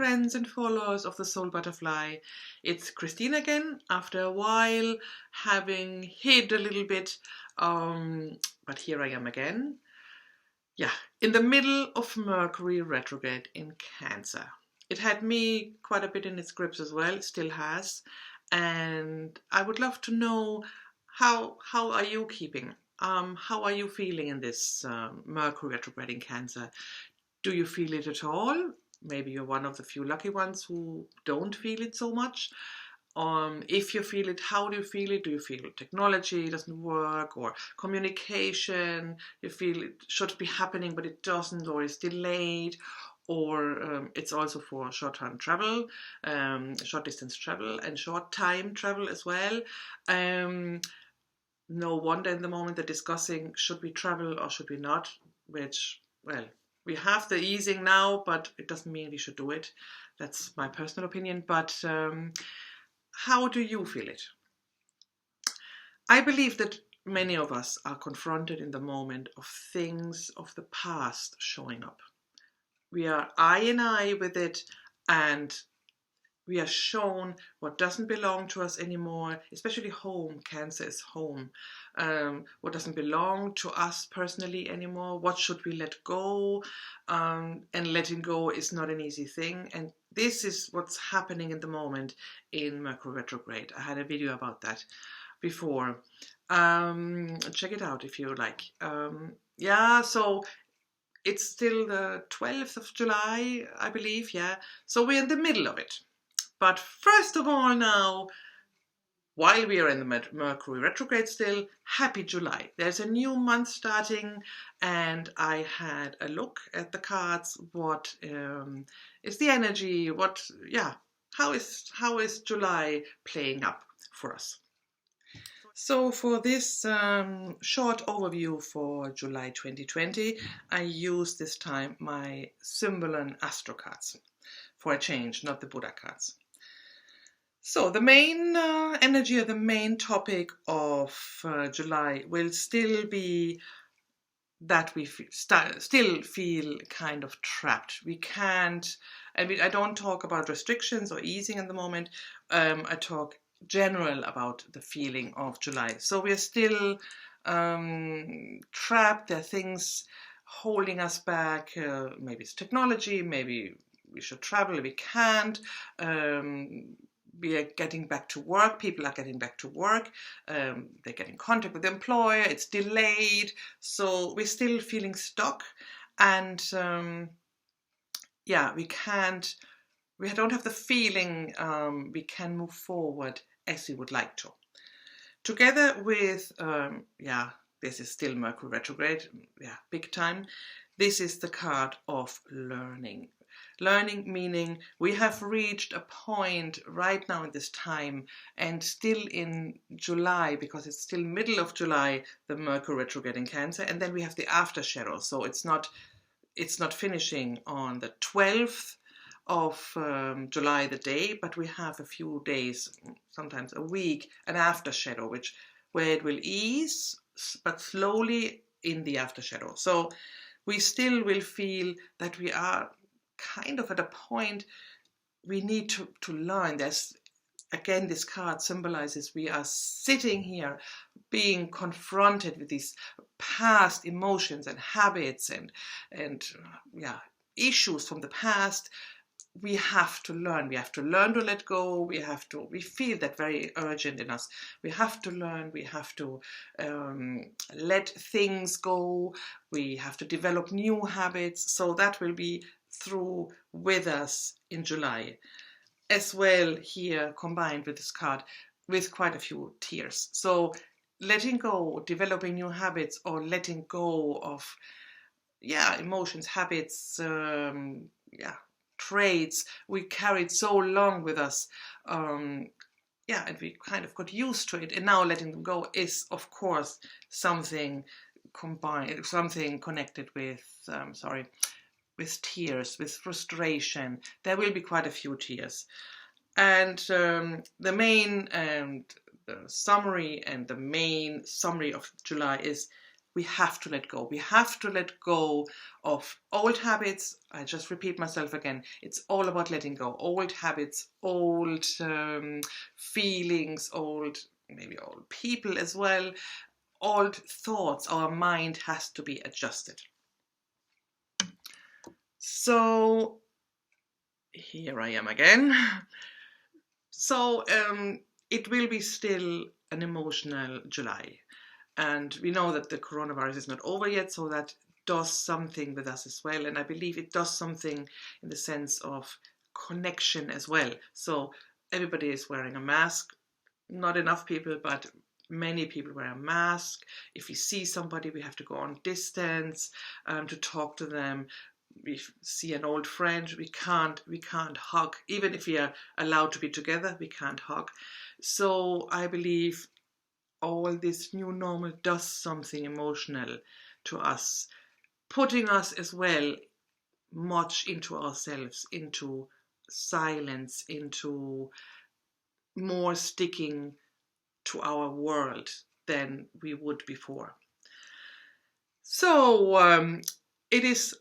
friends and followers of the Soul Butterfly. It's Christine again, after a while having hid a little bit, but here I am again. Yeah, in the middle of Mercury Retrograde in Cancer. It had me quite a bit in its grips as well, it still has, and I would love to know how are you keeping? How are you feeling in this Mercury Retrograde in Cancer? Do you feel it at all? Maybe you're one of the few lucky ones who don't feel it so much. If you feel it, how do you feel it? Do you feel technology doesn't work, or communication, you feel it should be happening but it doesn't, or it's delayed, or it's also for short-term travel, short distance travel and short time travel as well. No wonder in the moment they're discussing should we travel or should we not, which, well, we have the easing now, but it doesn't mean we should do it. That's my personal opinion. But how do you feel it? I believe that many of us are confronted in the moment of things of the past showing up. We are eye in eye with it, and we are shown what doesn't belong to us anymore, especially home. Cancer is home. What doesn't belong to us personally anymore, what should we let go, and letting go is not an easy thing, and this is what's happening in the moment in Mercury Retrograde. I had a video about that before. Check it out if you like. Yeah, so it's still the 12th of July, I believe, yeah. So we're in the middle of it. But first of all now, while we are in the Mercury retrograde still, happy July. There's a new month starting, and I had a look at the cards. What is the energy? How is July playing up for us? So for this short overview for July 2020, I used this time my Symbolon Astro Cards for a change, not the Buddha cards. So the main energy or the main topic of July will still be that we still feel kind of trapped. We can't, I don't talk about restrictions or easing at the moment. I talk general about the feeling of July. So we're still trapped. There are things holding us back. Maybe it's technology, maybe we should travel, we can't. We are getting back to work, people are getting back to work, they get in contact with the employer, it's delayed, so we're still feeling stuck, and we don't have the feeling we can move forward as we would like to. Together with, this is still Mercury retrograde, big time, this is the card of learning. Learning meaning we have reached a point right now in this time, and still in July, because it's still middle of July, the Mercury retrograde in Cancer, and then we have the after shadow. So it's not finishing on the 12th of July, the day, but we have a few days, sometimes a week, an after shadow, where it will ease, but slowly in the after shadow. So we still will feel that we are kind of at a point we need to learn. There's, again, this card symbolizes we are sitting here being confronted with these past emotions and habits and issues from the past. We have to learn. We have to learn to let go. We feel that very urgent in us. We have to learn. We have to let things go. We have to develop new habits. So that will be through with us in July. As well here, combined with this card, with quite a few tears. So letting go, developing new habits, or letting go of, emotions, habits, traits we carried so long with us, and we kind of got used to it, and now letting them go is, of course, something connected with, with tears, with frustration. There will be quite a few tears. And the main summary of July is we have to let go. We have to let go of old habits. I just repeat myself again. It's all about letting go. Old habits, old feelings, maybe old people as well, old thoughts. Our mind has to be adjusted. So here I am again. So it will be still an emotional July. And we know that the coronavirus is not over yet, so that does something with us as well. And I believe it does something in the sense of connection as well. So everybody is wearing a mask. Not enough people, but many people wear a mask. If we see somebody, we have to go on distance to talk to them. We see an old friend, we can't hug. Even if we are allowed to be together, we can't hug. So I believe all this new normal does something emotional to us, putting us as well much into ourselves, into silence, into more sticking to our world than we would before. So it is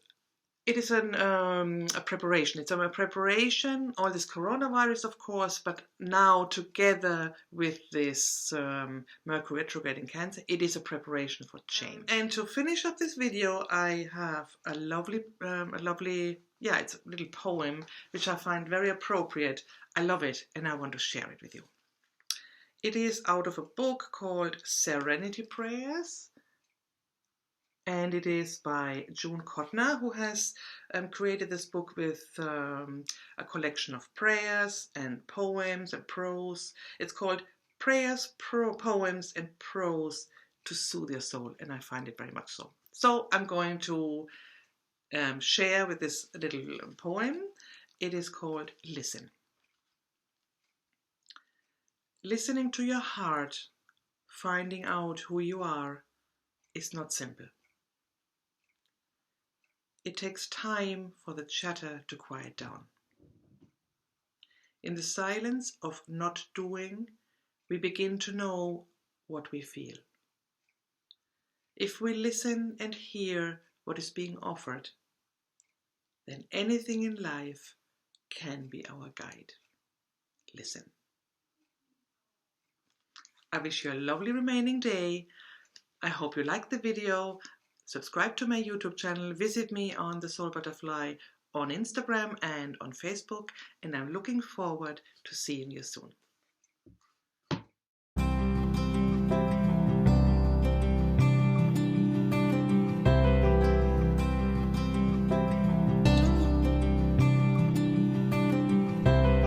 a preparation. It's a preparation, all this coronavirus, of course, but now together with this Mercury Retrograde in Cancer, it is a preparation for change. And to finish up this video, I have a lovely, it's a little poem, which I find very appropriate. I love it, and I want to share it with you. It is out of a book called Serenity Prayers. And it is by June Kotner, who has created this book with a collection of prayers and poems and prose. It's called Prayers, Poems and Prose to Soothe Your Soul, and I find it very much so. So I'm going to share with this little poem. It is called Listen. Listening to your heart, finding out who you are, is not simple. It takes time for the chatter to quiet down. In the silence of not doing, we begin to know what we feel. If we listen and hear what is being offered, then anything in life can be our guide. Listen. I wish you a lovely remaining day. I hope you liked the video. Subscribe to my YouTube channel, visit me on The Soul Butterfly on Instagram and on Facebook, and I'm looking forward to seeing you soon.